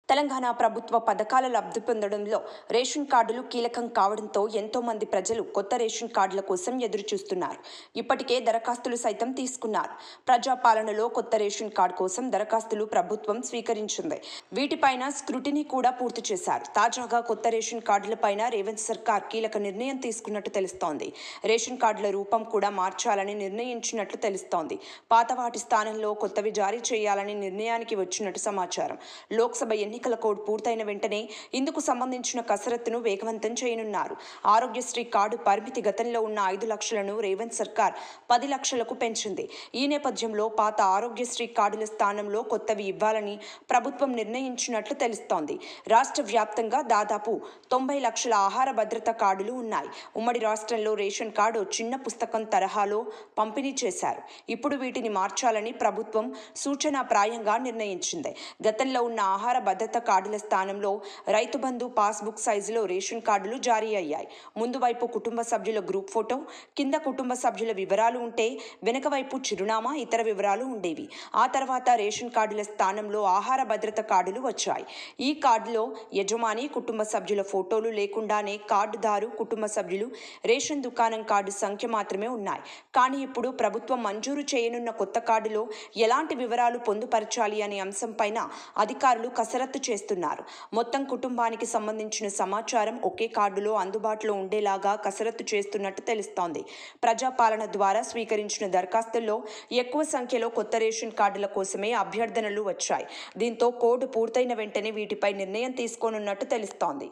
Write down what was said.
తెలంగాణ ప్రభుత్వ పథకాల లబ్ధి పొందడంలో రేషన్ కార్డులు కీలకం కావడంతో ఎంతో మంది ప్రజలు కొత్త రేషన్ కార్డుల కోసం ఎదురుచూస్తున్నారు. ఇప్పటికే దరఖాస్తులు సైతం తీసుకున్నారు. ప్రజాపాలనలో కొత్త రేషన్ కార్డు కోసం దరఖాస్తులు ప్రభుత్వం స్వీకరించింది. వీటిపైన స్క్రూటినీ కూడా పూర్తి చేశారు. తాజాగా కొత్త రేషన్ కార్డులపైన రేవంత్ సర్కార్ కీలక నిర్ణయం తీసుకున్నట్టు తెలుస్తోంది. రేషన్ కార్డుల రూపం కూడా మార్చాలని నిర్ణయించినట్లు తెలుస్తోంది. పాత వాటి స్థానంలో కొత్తవి జారీ చేయాలని నిర్ణయానికి వచ్చినట్టు సమాచారం. లోక్సభ ఎన్నికల కోడ్ పూర్తయిన వెంటనే ఇందుకు సంబంధించిన కసరత్తును వేగవంతం చేయనున్నారు. ఆరోగ్యశ్రీ కార్డు పరిమితి గతంలో ఉన్న 5 లక్షలను రేవంత్ సర్కార్ 10 లక్షలకు పెంచింది. ఈ నేపథ్యంలో పాత ఆరోగ్యశ్రీ కార్డుల స్థానంలో కొత్తవి ఇవ్వాలని ప్రభుత్వం నిర్ణయించినట్లు తెలుస్తోంది. రాష్ట్ర వ్యాప్తంగా దాదాపు 90 లక్షల ఆహార భద్రత కార్డులు ఉన్నాయి. ఉమ్మడి రాష్ట్రంలో రేషన్ కార్డు చిన్న పుస్తకం తరహాలో పంపిణీ చేశారు. ఇప్పుడు వీటిని మార్చాలని ప్రభుత్వం సూచనాప్రాయంగా నిర్ణయించింది. గతంలో ఉన్న ఆహార భద్రత కార్డుల స్థానంలో రైతు బంధు పాస్బుక్ సైజులో రేషన్ కార్డులు జారీ అయ్యాయి. ముందు వైపు కుటుంబ సభ్యుల గ్రూప్ ఫోటో, కింద కుటుంబ సభ్యుల వివరాలు ఉంటే వెనుక వైపు చిరునామా, ఇతర వివరాలు ఉండేవి. ఆ తర్వాత రేషన్ కార్డుల స్థానంలో ఆహార భద్రత కార్డులు వచ్చాయి. ఈ కార్డులో యజమాని, కుటుంబ సభ్యుల ఫోటోలు లేకుండానే కార్డుదారు, కుటుంబ సభ్యులు, రేషన్ దుకాణం కార్డు సంఖ్య మాత్రమే ఉన్నాయి. కానీ ఇప్పుడు ప్రభుత్వం మంజూరు చేయనున్న కొత్త కార్డులో ఎలాంటి వివరాలు పొందుపరచాలి అనే అంశంపైన అధికారులు కసరత్తు చేస్తున్నారు. మొత్తం కుటుంబానికి సంబంధించిన సమాచారం ఒకే కార్డులో అందుబాటులో ఉండేలాగా కసరత్తు చేస్తున్నట్టు తెలుస్తోంది. ప్రజాపాలన ద్వారా స్వీకరించిన దరఖాస్తుల్లో ఎక్కువ సంఖ్యలో కొత్త రేషన్ కార్డుల కోసమే అభ్యర్థనలు వచ్చాయి. దీంతో కోడ్ పూర్తయిన వెంటనే వీటిపై నిర్ణయం తీసుకోనున్నట్టు తెలుస్తోంది.